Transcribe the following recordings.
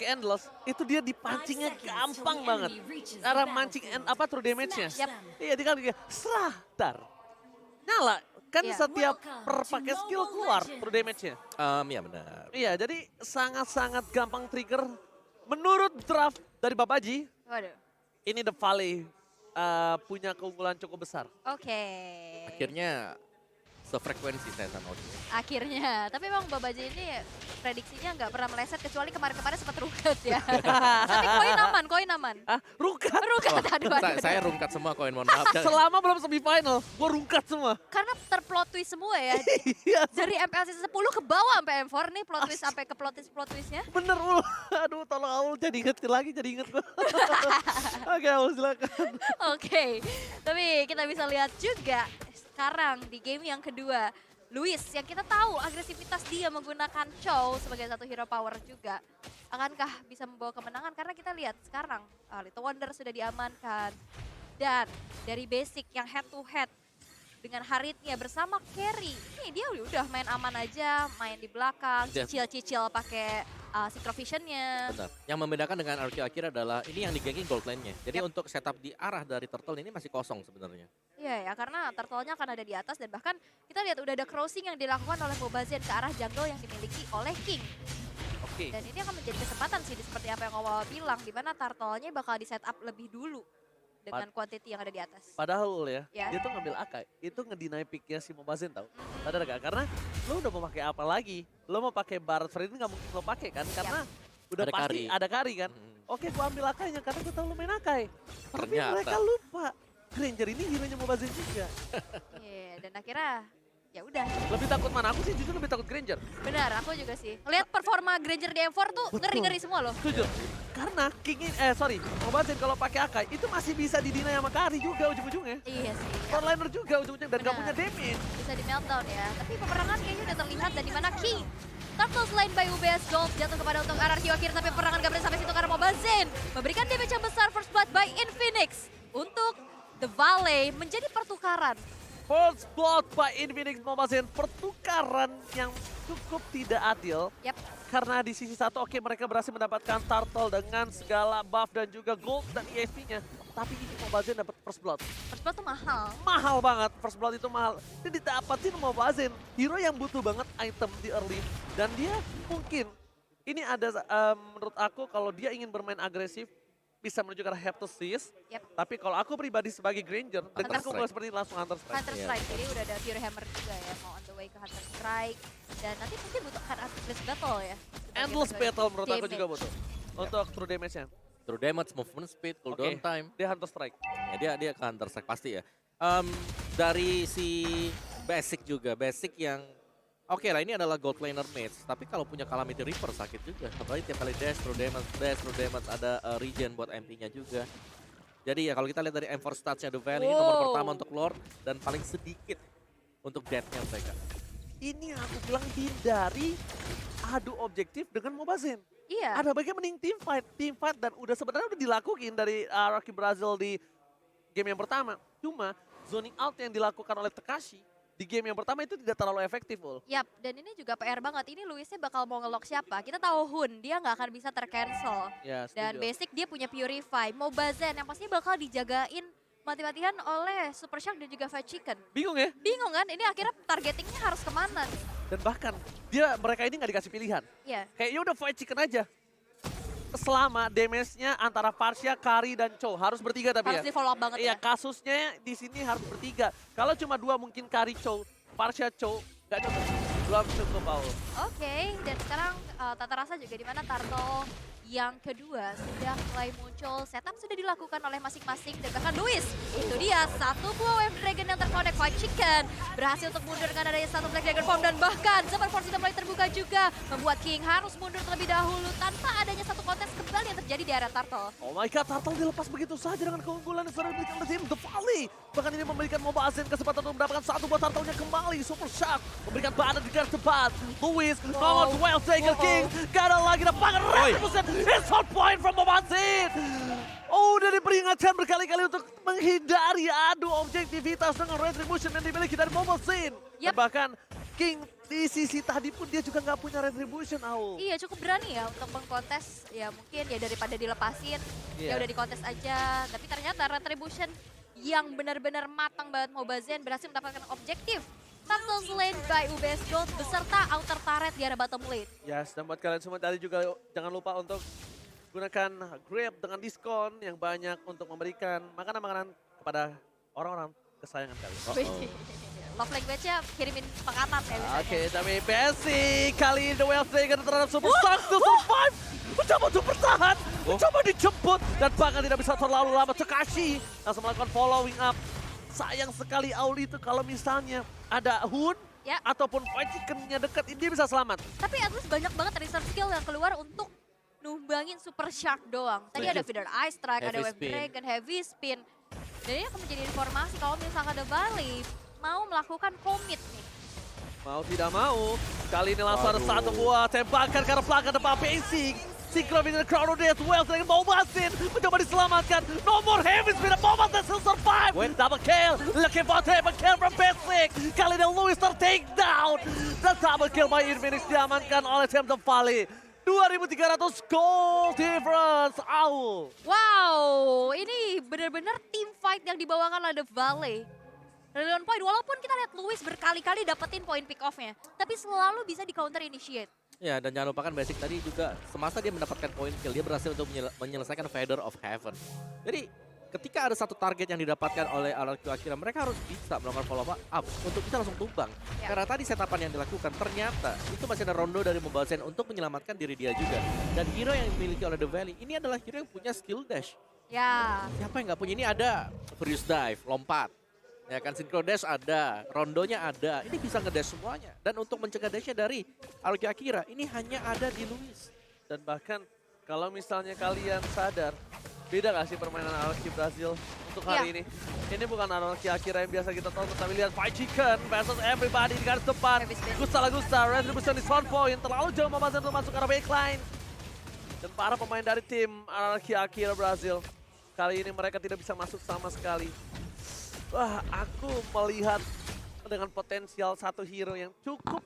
pakai Endless, itu dia dipancingnya gampang banget. Cara mancing true damage-nya. Iya, dia kan kayak serah, dar. Nyala. Kan Iya. setiap pakai skill keluar true damage-nya. Iya benar. Iya, jadi sangat-sangat gampang trigger. Menurut draft dari Babaji, Waduh. ini The Valley punya keunggulan cukup besar. Oke. Akhirnya sefrekuensi saya sama Audi. Akhirnya. Tapi emang Babaji ini prediksinya nggak pernah meleset kecuali kemarin-kemarin sempat rungkat ya. Tapi koin aman. Rungkat. Rungkat, aduh. Saya rungkat semua koin, mohon maaf. Selama belum semifinal, gue rungkat semua. Karena terplot twist semua ya. Iya, Dari MPLC 10 ke bawah sampai M4 nih plot twist sampai ke plot twistnya. bener Ul. Aduh, tolong Aul jadi inget lagi, jadi inget gue. Oke, Aul silakan. Oke. Tapi kita bisa lihat juga sekarang di game yang kedua. Luis yang kita tahu agresivitas dia menggunakan Chow sebagai satu hero power juga. Akankah bisa membawa kemenangan? Karena kita lihat sekarang Little Wonder sudah diamankan. Dan dari basic yang head to head dengan Haritnya bersama Carry. Nih dia udah main aman aja, main di belakang, Iya. cicil-cicil pakai synchrovision-nya. Benar. Yang membedakan dengan RQ Akira adalah ini yang digengin gold lane-nya. Jadi untuk setup di arah dari turtle ini masih kosong sebenarnya. Iya ya, karena turtle-nya akan ada di atas dan bahkan kita lihat udah ada crossing yang dilakukan oleh Mobazen ke arah jungle yang dimiliki oleh King. Oke. Dan ini akan menjadi kesempatan sih seperti apa yang awal bilang, di mana turtle-nya bakal di setup lebih dulu dengan quantity yang ada di atas. Padahal Ul ya, Ya. dia tuh ngambil Akai, itu ngedeny picknya si Mobazen tau. Sadar gak? Karena lo udah mau pakai apa lagi? Lo mau pakai Barat Freddy nggak mungkin lo pakai kan? Karena udah Ada pasti Kari. ada Kari kan? Mm. Oke, gua ambil Akainya karena gua tahu lo main Akai. Tapi Ternyata. mereka lupa, Granger ini hero-nya Mobazen juga. Iya, dan akhirnya ya udah. Lebih takut mana? Aku sih jujur lebih takut Granger. Benar, aku juga sih. Ngelihat performa Granger di M4 tuh Betul. ngeri-ngeri semua loh. Jujur. Karena Mobazen kalau pakai Akai itu masih bisa didinai sama Kari juga ujung-ujungnya. Iya sih. Frontliner juga ujung-ujungnya dan gak Benar. punya damage. Bisa di meltdown ya. Tapi peperangan kayaknya udah terlihat dan di mana King Turtles lain by UBS Gold jatuh kepada untuk RRQ akhir, tapi peperangan gak berhenti sampai situ karena Mobazen memberikan damage yang besar. First blood by Infinix untuk The Valley menjadi pertukaran. First blood by Infinix Mobazen, pertukaran yang cukup tidak adil. Yap. Karena di sisi satu oke mereka berhasil mendapatkan turtle dengan segala buff dan juga gold dan EXP-nya. Tapi ini Mobazen dapat first blood. First blood tuh mahal. Mahal banget, first blood itu mahal. Dan didapatin Mobazen, hero yang butuh banget item di early. Dan dia mungkin, ini ada menurut aku kalau dia ingin bermain agresif, bisa menuju ke arah Heptosis. Yep. Tapi kalau aku pribadi sebagai Granger, dengan Hunter keunggulan Strike. seperti ini langsung Hunter Strike. Hunter Strike, jadi udah ada Fury Hammer juga ya, mau on the way ke Hunter Strike. Dan nanti mungkin butuh endless battle ya. Endless battle menurut aku juga Damage. butuh. Untuk true damage-nya. True damage, movement speed, cooldown Oke. time. Dia Hunter Strike. Ya, dia ke Hunter Strike pasti ya. Dari si basic juga, basic yang oke lah ini adalah gold laner mage, tapi kalau punya Calamity Reaper sakit juga. Apalagi tiap kali dash, true damage, ada regen buat MP-nya juga. Jadi ya kalau kita lihat dari M4 stats-nya The Valley, ini nomor Wow. pertama untuk Lord dan paling sedikit untuk death-nya mereka. Ini aku bilang hindari adu objektif dengan Mobazen. Iya. Ada baiknya mending team fight dan sebenarnya udah dilakuin dari Rocky Brazil di game yang pertama. Cuma zoning out yang dilakukan oleh Tekashi di game yang pertama itu tidak terlalu efektif, Ul. Yap, dan ini juga PR banget. Ini Luisnya bakal mau nge-lock siapa? Kita tahu Hun, dia nggak akan bisa tercancel. Ya, Dan setuju. basic dia punya Purify. Mobazen yang pastinya bakal dijagain mati-matian oleh Super Shark dan juga Fried Chicken. Bingung ya? Bingung kan? Ini akhirnya targetingnya harus kemana nih? Dan bahkan mereka ini nggak dikasih pilihan. Iya. Kayak ya udah fight chicken aja. Selama damage-nya antara Farsha, Kari, dan Chow harus bertiga tapi Harus ya. di follow up banget Iya, ya. kasusnya di sini harus bertiga. Kalau cuma dua mungkin Kari, Chow, Farsha, Chow, nggak cukup. Belum cukup, Paul. Oke, dan sekarang tata rasa juga di mana Turtle yang kedua sudah mulai muncul. Setup sudah dilakukan oleh masing-masing dan bahkan Luis. Itu dia satu buah Wave Dragon yang terkonek. Fried Chicken berhasil untuk mundur karena adanya satu Black Dragon Form dan bahkan Super Force sudah mulai terbuka juga. Membuat King harus mundur terlebih dahulu tanpa adanya satu kontes kembali yang terjadi di area Turtle. Oh my god, Turtle dilepas begitu saja dengan keunggulan yang sudah diberikan oleh tim The Valley. Bahkan ini memberikan Mobazen kesempatan untuk mendapatkan satu buah Turtle-nya kembali. Super Shark memberikan badan di garis tepat. Luis, nomor 12 Tiger King. Gak ada lagi dapangan Retribution. It's on point from Mobazen. Oh, udah diperingatkan berkali-kali untuk menghindari adu objektivitas dengan Retribution yang dimiliki dari Mobazen. Yep. Dan bahkan King di sisi tadi pun dia juga nggak punya retribution, Au. Iya cukup berani ya untuk mengkontes, ya mungkin ya daripada dilepasin, ya Iya. udah dikontes aja. Tapi ternyata Retribution yang benar-benar matang banget Mobazen berhasil mendapatkan objektif. Turtles lane by UBS Gold beserta outer turret di arah bottom lane. Yes, dan buat kalian semua tadi juga jangan lupa untuk gunakan Grab dengan diskon yang banyak untuk memberikan makanan-makanan kepada orang-orang kesayangan kalian. Love language-nya kirimin makanan ya biasanya. Oke, tapi Basic kali ini The Whale Dragon terhadap Super Shark to survive. Mencoba untuk bertahan, mencoba dijemput dan bahkan tidak bisa terlalu lama. Takashi langsung melakukan following up. Sayang sekali Auli itu kalau misalnya ada Hun Ya. ataupun Fight Chicken-nya dekat, dia bisa selamat. Tapi at least banyak banget reserve skill yang keluar untuk numbangin Super Shark doang. Tadi ada Feather Ice Strike, ada Heavy Wave spin. Dragon, Heavy Spin. Dan ini akan menjadi informasi kalau misalkan ada Valley mau melakukan commit nih. Mau tidak mau, kali ini langsung ada Aduh. satu buah tembakan karena pelanggan depan Basic. Synchro dengan Chrono Death, Whale Dragon mau basin, mencoba diselamatkan. No more heavy spin, Mobazen still survive. Wait. Double kill, looking for triple kill from Basic. Kali ini Louis take down. Dan double kill by Irminix diamankan oleh tim The Valley. 2.300 goal difference, Aul. Wow, ini benar-benar team fight yang dibawakan oleh The Valley. Brilliant point, walaupun kita lihat Louis berkali-kali dapetin poin pick off-nya, tapi selalu bisa di counter initiate. Ya, dan jangan lupakan Basic tadi juga semasa dia mendapatkan poin kill, dia berhasil untuk menyelesaikan Feather of Heaven. Jadi ketika ada satu target yang didapatkan oleh RRQ Akira, mereka harus bisa melakukan follow up untuk bisa langsung tumbang. Ya. Karena tadi setapan yang dilakukan ternyata itu masih ada rondo dari Mobazen untuk menyelamatkan diri dia juga. Dan hero yang dimiliki oleh The Valley ini adalah hero yang punya skill dash. Ya, Siapa yang nggak punya? Ini ada Furious Dive, lompat. Ya kan, Synchro Dash ada, rondonya ada. Ini bisa ngedash semuanya. Dan untuk mencegah dashnya dari RRQ Akira, ini hanya ada di Louis. Dan bahkan kalau misalnya kalian sadar, beda gak sih permainan RRQ Brazil untuk hari ini? Ini bukan RRQ Akira yang biasa kita tonton, tapi lihat Fight Chicken versus everybody di garis depan. Heavy spin. Gusta, Retribution di spawn point, terlalu jauh Mobazen untuk masuk ke arah backline. Dan para pemain dari tim RRQ Akira Brazil, kali ini mereka tidak bisa masuk sama sekali. Wah, aku melihat dengan potensial satu hero yang cukup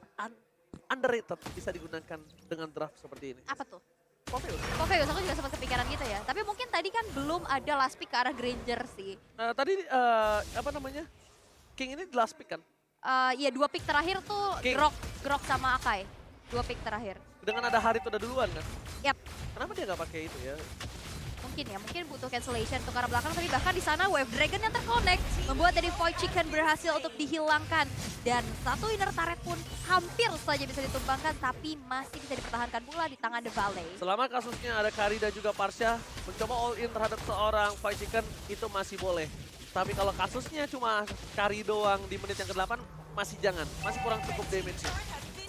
underrated bisa digunakan dengan draft seperti ini. apa tuh? Popheus. Popheus, aku juga sempat kepikiran gitu ya. Tapi mungkin tadi kan belum ada last pick ke arah Granger sih. Tadi apa namanya? King ini di last pick kan? Iya 2 pick terakhir tuh King. Grok sama Akai. 2 pick terakhir. Dengan ada Harit udah duluan kan? Yap, Kenapa dia nggak pakai itu ya? mungkin butuh cancellation untuk arah belakang, tapi bahkan di sana Wave Dragon yang terconnect membuat dari Void Chicken berhasil untuk dihilangkan, dan satu inner turret pun hampir saja bisa ditumbangkan, tapi masih bisa dipertahankan pula di tangan The Valley. Selama kasusnya ada Kari dan juga Parsha mencoba all in terhadap seorang Fight Chicken itu masih boleh. Tapi kalau kasusnya cuma Kari doang di menit yang ke-8 masih jangan, masih kurang cukup damage-nya.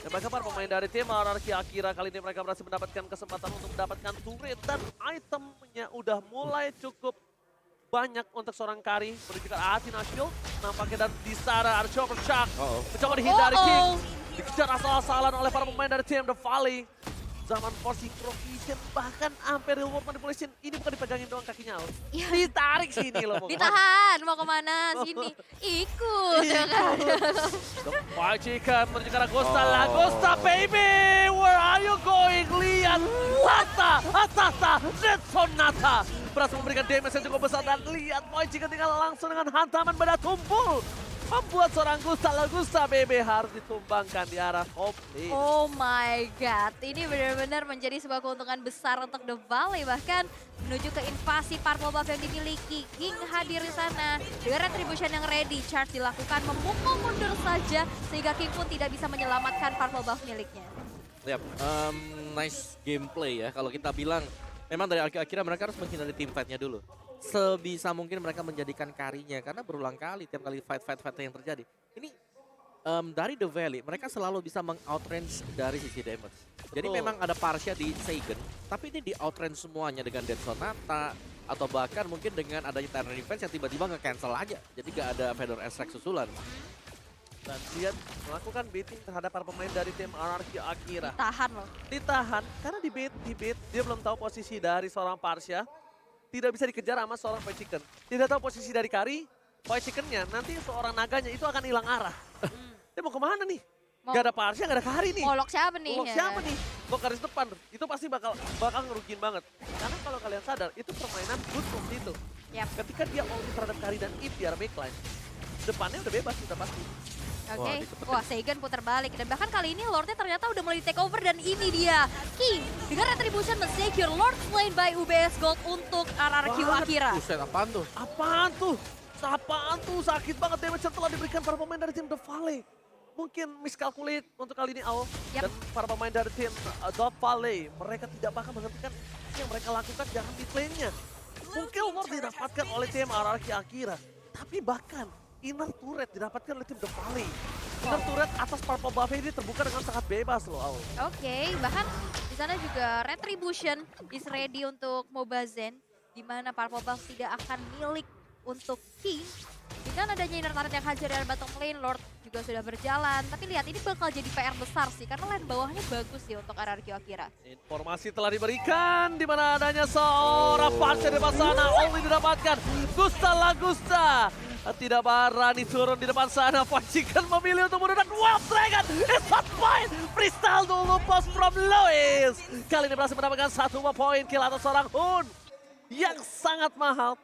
Dan mereka para pemain dari tim RRQ Akira kali ini mereka berhasil mendapatkan kesempatan untuk mendapatkan turret dan itemnya udah mulai cukup banyak untuk seorang Kari. Menuju ke Athena Shield, nampaknya dan di sana ada Super Shark. Mencoba dihindari King, dikejar asal-asalan oleh para pemain dari tim The Valley. Zaman for Synchrovision, bahkan hampir reward manipulation. Ini bukan dipegangin doang kakinya, Al. Iya. Ditarik sini loh. mau kemana. Ditahan, mau kemana? Sini, ikut. ya kan? The Fight Chicken menuju ke arah Gusta lah. Gusta baby, where are you going? Lihat, Asasa, Red Sonata. Berhasil memberikan damage yang cukup besar dan lihat Fight Chicken tinggal langsung dengan hantaman benda tumpul. Membuat seorang Gusta baby harus ditumbangkan di arah top lane. Oh my god, ini benar-benar menjadi sebuah keuntungan besar untuk The Valley, bahkan menuju ke invasi purple buff yang dimiliki. King hadir di sana dengan retribution yang ready, charge dilakukan, memukul mundur saja sehingga King pun tidak bisa menyelamatkan purple buff miliknya. Yap, nice gameplay ya. Kalau kita bilang, memang dari Akira mereka harus menghindari team fight-nya dulu. Sebisa mungkin mereka menjadikan Karinya, karena berulang kali, tiap kali fight yang terjadi. Ini dari The Valley, mereka selalu bisa meng-outrange dari sisi damage. Jadi Betul. memang ada Parsha di Seigen, tapi ini di-outrange semuanya dengan Dead Sonata, atau bahkan mungkin dengan adanya Tyrant Defense yang tiba-tiba nge-cancel aja. Jadi gak ada Feather Extract susulan. Dan dia melakukan baiting terhadap para pemain dari tim RRQ Akira. Tahan loh. Ditahan karena di bait dia belum tahu posisi dari seorang Parsha. Tidak bisa dikejar sama seorang Fight Chicken. Tidak tahu posisi dari Kari, Fight Chicken-nya. Nanti seorang naganya itu akan hilang arah. Dia mau kemana nih? Gak ada Parsha, gak ada Kari nih. Mau lock siapa nih? Lock siapa nih? Lock garis depan, itu pasti bakal ngerugiin banget. Karena kalau kalian sadar, itu permainan good move itu. Yap. Ketika dia ulti terhadap Kari dan Eve di arah backline, depannya udah bebas, udah pasti. Oke, Wah, dicepetin. wah Seigan putar balik dan bahkan kali ini Lordnya ternyata udah mulai take over dan ini dia King dengan Retribution men-secure Lord slain by UBS Gold untuk RRQ Banget. Akira. Buset, apaan tuh? Apaan tuh? Apaan tuh? Sakit banget damage yang telah diberikan para pemain dari tim The Valley. Mungkin miscalculate untuk kali ini Al. Yap. Dan para pemain dari tim The Valley, mereka tidak bakal menghentikan yang mereka lakukan jangan di lane-nya. Mungkin Lord didapatkan oleh tim RRQ Akira. Tapi bahkan inner turret didapatkan oleh tim The Valley. Inner turret atas purple buff ini terbuka dengan sangat bebas loh Al. Oke, bahkan di sana juga Retribution is ready untuk Mobazen di mana Purple Buff tidak akan milik untuk King. Dengan adanya inner turret yang hancur dari bottom lane, Lord juga sudah berjalan. Tapi lihat ini bakal jadi PR besar sih karena lane bawahnya bagus sih untuk RRQ Akira. Informasi telah diberikan di mana adanya seorang Parsha di depan sana. Only didapatkan Gusta Lagusta. Tidak berani turun di depan sana. Pacikan memilih untuk mundur dan Wild Dragon is not point. Freestyle dulu post from Louis. Kali ini berhasil mendapatkan 1 poin kill atas seorang Hun yang sangat mahal.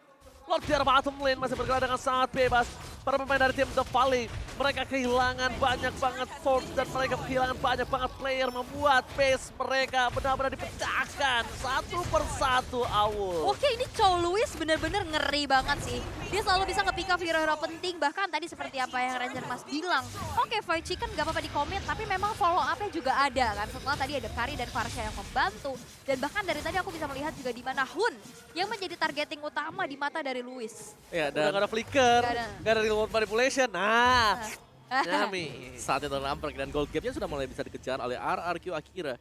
Lord di arah bottom lane masih bergerak dengan sangat bebas. Para pemain dari tim The Valley, mereka kehilangan banyak banget force dan mereka kehilangan banyak banget player, membuat base mereka benar-benar dipecahkan satu persatu Awul. Oke, ini Chow Louis bener-bener ngeri banget sih. Dia selalu bisa nge-pick up hero-hero penting, bahkan tadi seperti apa yang Ranger Mas bilang. Oke, Fight Chicken gak apa-apa di-commit, tapi memang follow up-nya juga ada kan. Setelah tadi ada Kari dan Farsha yang membantu. Dan bahkan dari tadi aku bisa melihat juga di mana Hun yang menjadi targeting utama di mata dari Louis. Ya, Udah dan gak ada flicker, Gak ada. gak ada remote manipulation. Nah, Nyami. saat itu nampar dan gold gap-nya sudah mulai bisa dikejar oleh RRQ Akira.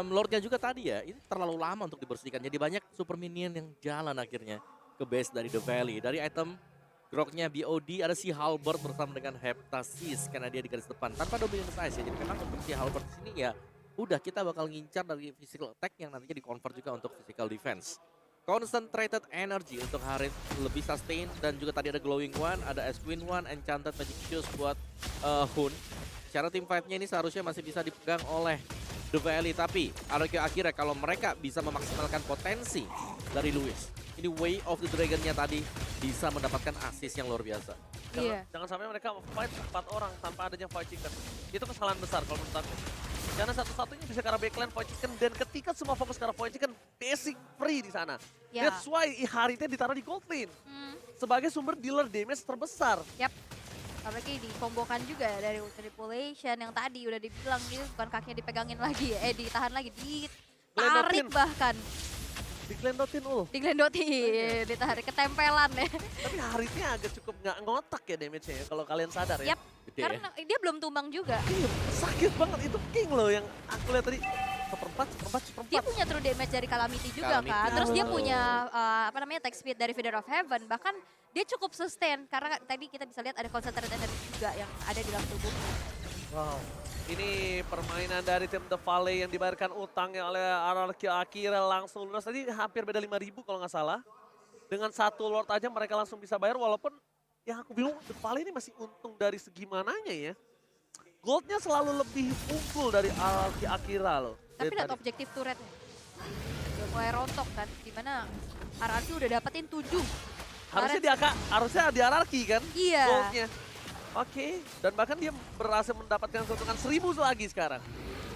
Lordnya juga tadi ya, ini terlalu lama untuk dibersihkan. Jadi banyak super minion yang jalan akhirnya ke base dari The Valley. Dari item groknya BOD ada si Halberd bersama dengan Heptasis karena dia di garis depan tanpa dominant size ya. Jadi memang untuk si Halberd di sini ya udah kita bakal ngincar dari physical attack yang nantinya di-convert juga untuk physical defense. Concentrated energy untuk Harith lebih sustain dan juga tadi ada Glowing One, ada Esquin One, Enchanted Magic Shoes buat Hun. Secara team fight-nya ini seharusnya masih bisa dipegang oleh The Valley, tapi RRQ Akira kalau mereka bisa memaksimalkan potensi dari Louis. Ini Way of the Dragon-nya tadi bisa mendapatkan assist yang luar biasa. Iya. Jangan sampai mereka fight 4 orang tanpa adanya Fight Chicken. Itu kesalahan besar kalau menurut aku. Karena satu-satunya bisa ke arah backline Fight Chicken dan ketika semua fokus ke arah Fight Chicken, basic free di sana. Ya. That's why Haritnya ditaruh di gold lane sebagai sumber dealer damage terbesar. Yap. Apalagi dikombokan juga dari manipulation yang tadi udah dibilang dia bukan kakinya dipegangin lagi, ditahan lagi, ditarik Glendotin. bahkan. Di Glendotin Diglendotin, ditarik ketempelan ya. Tapi Haritnya agak cukup nggak ngotak ya damage-nya ya, kalau kalian sadar ya. Yap, Gede ya. karena dia belum tumbang juga. Iya, sakit banget itu King loh yang aku lihat tadi. Seperempat. Dia punya true damage dari Calamity juga Calamity. kan. Terus dia Oh. punya attack speed dari Feather of Heaven. Bahkan dia cukup sustain karena tadi kita bisa lihat ada concentrated energy juga yang ada di dalam tubuhnya. Wow, ini permainan dari tim The Valley yang dibayarkan utangnya oleh RRQ Akira langsung lunas. Tadi hampir beda 5.000 kalau nggak salah. Dengan satu Lord aja mereka langsung bisa bayar walaupun yang aku bilang The Valley ini masih untung dari segi mananya ya. Goldnya selalu lebih unggul dari RRQ Akira loh. Tapi dari lihat tadi. objektif turretnya. Udah mulai rontok kan. Dimana RRQ udah dapetin 7. Harusnya di RRQ kan Iya. goldnya. Oke, dan bahkan dia berhasil mendapatkan keuntungan 1000 lagi sekarang.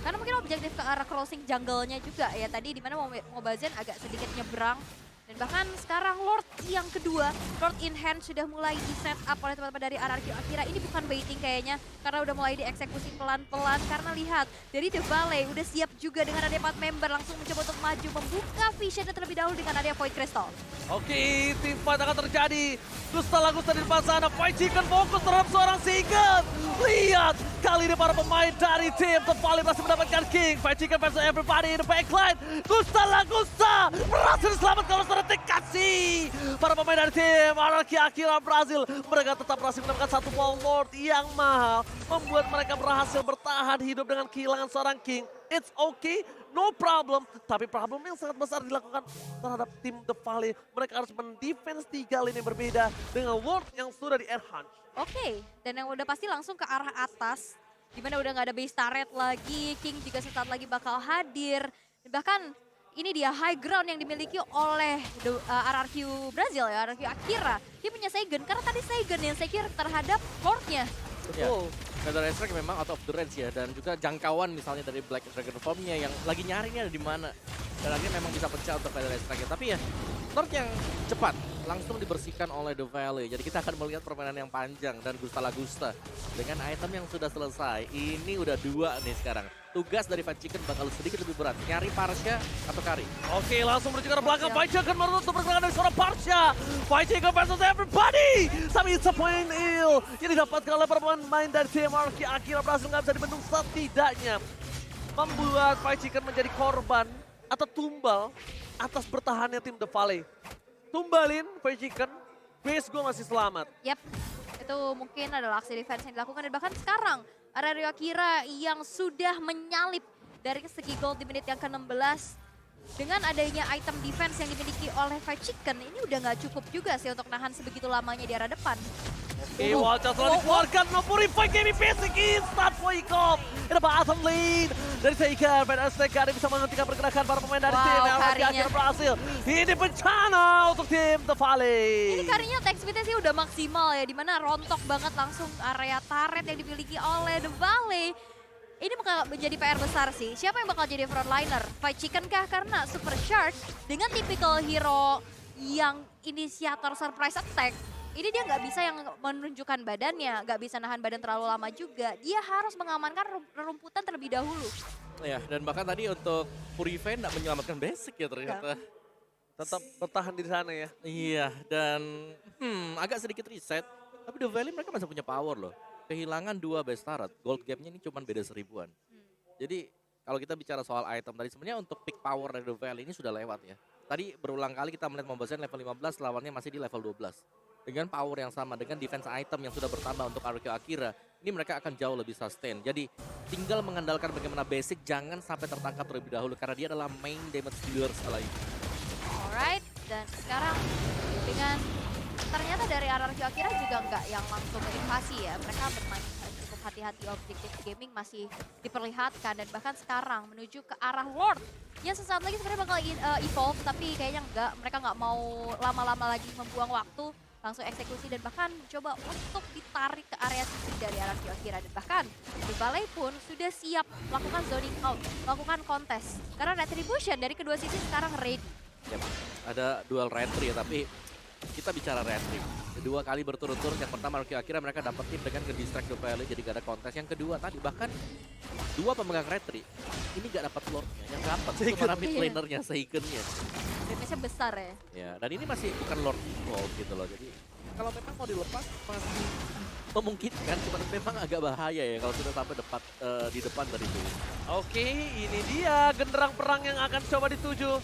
Karena mungkin objektif ke arah crossing jungle-nya juga ya. Tadi dimana Mobazen agak sedikit nyebrang. Dan bahkan sekarang Lord yang kedua, Lord in hand sudah mulai di set up oleh teman-teman dari RRQ Akira. Ini bukan baiting kayaknya, karena udah mulai dieksekusi pelan-pelan. Karena lihat, dari The Valley udah siap juga dengan ada 4 member langsung mencoba untuk maju, membuka visionnya terlebih dahulu dengan ada Void Crystal. Oke, tim fight akan terjadi. Gusta Lagusta di depan sana, Fight Chicken fokus terhadap seorang Singed. Lihat, kali ini para pemain dari tim The Valley berhasil mendapatkan King. Fight Chicken versus everybody in the backline. Gusta Lagusta berhasil diselamatkan oleh seorang kasih. Para pemain dari tim RRQ Akira Brazil, mereka tetap berhasil mendapatkan satu wall Lord yang mahal. Membuat mereka berhasil bertahan hidup dengan kehilangan seorang King. It's okay, no problem. Tapi problem yang sangat besar dilakukan terhadap tim The Valley. Mereka harus mendefense 3 lini berbeda dengan Lord yang sudah di air hunch. Oke, dan yang udah pasti langsung ke arah atas. Dimana udah nggak ada base turret lagi, King juga sesaat lagi bakal hadir. Bahkan ini dia high ground yang dimiliki oleh RRQ Brazil ya, RRQ Akira. Dia punya Seigen, karena tadi Seigen yang secure terhadap Lord-nya. Betul. Feather Strike memang out of the range ya, dan juga jangkauan misalnya dari Black Dragon Form-nya yang lagi nyari ini ada di mana. Dan akhirnya memang bisa pecah untuk Feather Strike. Tapi ya, Lord yang cepat langsung dibersihkan oleh The Valley. Jadi kita akan melihat permainan yang panjang dan Gusta Lagusta dengan item yang sudah selesai. Ini udah 2 nih sekarang. Tugas dari Fight Chicken bakal sedikit lebih berat. Nyari Parsha atau Kari. Oke, langsung menuju ke arah belakang. Fight Chicken menutup pergerakan dari seorang Parsha. Fight Chicken versus everybody. Tapi it's a point ill. Yang didapatkan oleh pemain dari tim RRQ Akira berhasil nggak bisa dibendung, setidaknya membuat Fight Chicken menjadi korban atau tumbal atas bertahannya tim The Valley. Tumbalin Fight Chicken, base gue masih selamat. Yap, itu mungkin adalah aksi defense yang dilakukan. Dan bahkan sekarang RRQ Akira yang sudah menyalip dari segi gold di menit yang ke-16. Dengan adanya item defense yang dimiliki oleh Fight Chicken, ini udah nggak cukup juga sih untuk nahan sebegitu lamanya di arah depan. Oke, wajah telah dikeluarkan, Nopuri Fight Game Basic instant Voikop. Ini bottom lane dari Seiken, PNST Kari bisa menghentikan pergerakan para pemain dari tim RRQ Akira berhasil. Ini bencana untuk tim The Valley. Ini Karinya attack speed-nya sih udah maksimal ya, dimana rontok banget langsung area turret yang dimiliki oleh The Valley. Ini bakal menjadi PR besar sih. Siapa yang bakal jadi frontliner? Fight Chicken kah? Karena Super Charge dengan tipikal hero yang inisiator surprise attack, ini dia nggak bisa yang menunjukkan badannya, nggak bisa nahan badan terlalu lama juga. Dia harus mengamankan rerumputan terlebih dahulu. Ya, dan bahkan tadi untuk Purified nggak menyelamatkan basic ya ternyata. Tetap bertahan di sana ya. Iya, dan agak sedikit reset. Tapi The Valley mereka masih punya power loh. Kehilangan 2 base turret, gold gapnya ini cuma beda 1000-an. Jadi kalau kita bicara soal item tadi, sebenarnya untuk pick power dari The Valley ini sudah lewat ya. Tadi berulang kali kita melihat Mobile Legends level 15, lawannya masih di level 12. Dengan power yang sama, dengan defense item yang sudah bertambah untuk RRQ Akira, ini mereka akan jauh lebih sustain. Jadi tinggal mengandalkan bagaimana basic, jangan sampai tertangkap terlebih dahulu, karena dia adalah main damage dealer sekali. Alright, dan sekarang dengan ternyata dari RRQ Akira juga nggak yang langsung invasi ya. Mereka bermain cukup hati-hati, objektif gaming masih diperlihatkan. Dan bahkan sekarang menuju ke arah Lord. Ya sesaat lagi sebenarnya bakal evolve, tapi kayaknya nggak. Mereka nggak mau lama-lama lagi membuang waktu. Langsung eksekusi dan bahkan mencoba untuk ditarik ke area sisi dari RRQ Akira. Dan bahkan The Valley pun sudah siap melakukan zoning out, melakukan kontes. Karena Retribution dari kedua sisi sekarang ready. Yep. Ada dual retri ya, tapi kita bicara retri. 2 kali berturut-turut, yang pertama RRQ Akira mereka dapetin dengan ke-distract The Valley, jadi gak ada kontes. Yang kedua tadi bahkan 2 pemegang retri, ini gak dapat lordnya, yang dapat itu para mid lanernya, Seiken-nya. Damage-nya besar ya. Ya, dan ini masih bukan lord evolve gitu loh, jadi kalau memang mau dilepas masih memungkinkan, cuma memang agak bahaya ya kalau sudah sampai di depan dari itu. Oke, ini dia genderang perang yang akan coba dituju.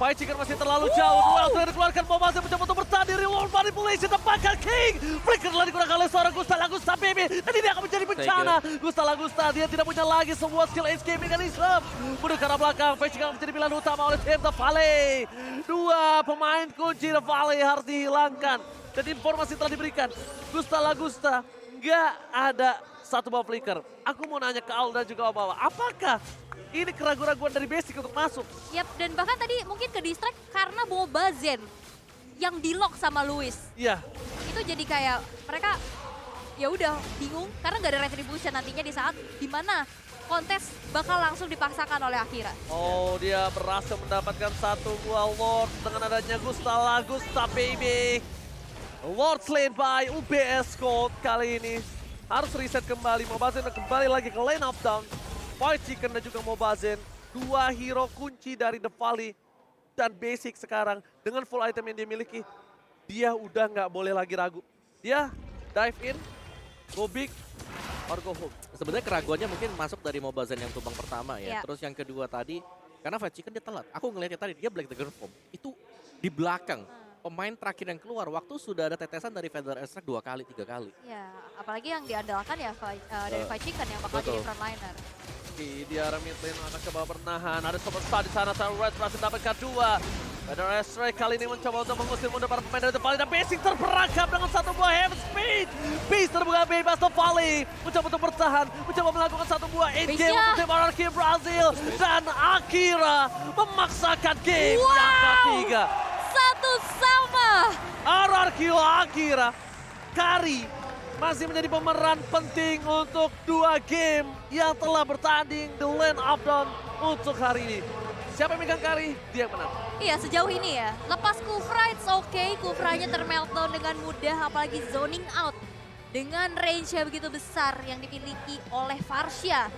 Fight Chicken masih terlalu jauh. Duel sudah dikeluarkan, Momazin mencoba untuk bertahan di reward manipulation. Tepakan King. Flicker telah digunakan oleh seorang Gusta Lagusta baby. Dan ini akan menjadi bencana. Gusta Lagusta, dia tidak punya lagi semua skill escape mechanism. Menuju ke arah belakang, Fight Chicken menjadi pilihan utama oleh tim The Valley. 2 pemain kunci The Valley harus dihilangkan. Dan informasi telah diberikan. Gusta Lagusta nggak ada satu bawah flicker. Aku mau nanya ke Alda juga bawah. Apakah ini keraguan-raguan dari basic untuk masuk? Yap, dan bahkan tadi mungkin ke distract karena Boba Zen yang di-lock sama Luis. Iya. Itu jadi kayak mereka ya udah bingung karena nggak ada retribution nantinya di saat dimana kontes bakal langsung dipaksakan oleh Akira. Oh, dia berhasil mendapatkan satu buah Lord dengan adanya Gusta Lagusta baby. Lord slain by UBS Gold kali ini. Harus reset kembali, Mobazen kembali lagi ke lane up down. Fight Chicken dan juga Mobazen, 2 hero kunci dari The Valley. Dan basic sekarang dengan full item yang dia miliki, dia udah nggak boleh lagi ragu. Dia dive in, go big, or go home. Sebenarnya keraguannya mungkin masuk dari Mobazen yang tumbang pertama ya. Yeah. Terus yang kedua tadi, karena Fight Chicken dia telat. Aku ngelihatnya tadi, dia Black Dragon Form. Itu di belakang. Pemain terakhir yang keluar, waktu sudah ada tetesan dari Feather Strike 2 kali, 3 kali. Ya, apalagi yang diandalkan ya dari Fight Chicken yang bakal jadi frontliner. Di arah mid lane akan coba bernahan. Ada superstar di sana, Red berhasil mendapatkan 2. Ada Astray kali ini mencoba untuk mengusir mundur para pemain dari The Valley dan Basic terperangkap dengan satu buah heavy speed. Beast terbuka bebas The Valley mencoba untuk bertahan, mencoba melakukan satu buah in-game untuk tim RRQ Brazil dan Akira memaksakan game yang ketiga. Satu sama. RRQ Akira, Kari masih menjadi pemeran penting untuk 2 game yang telah bertanding di Lane of Dawn untuk hari ini. Siapa yang megang Kari, dia yang menang. Iya, sejauh ini ya. Lepas Kufra, it's okay. Kufranya termeltdown dengan mudah, apalagi zoning out. Dengan range yang begitu besar yang dimiliki oleh Varsha.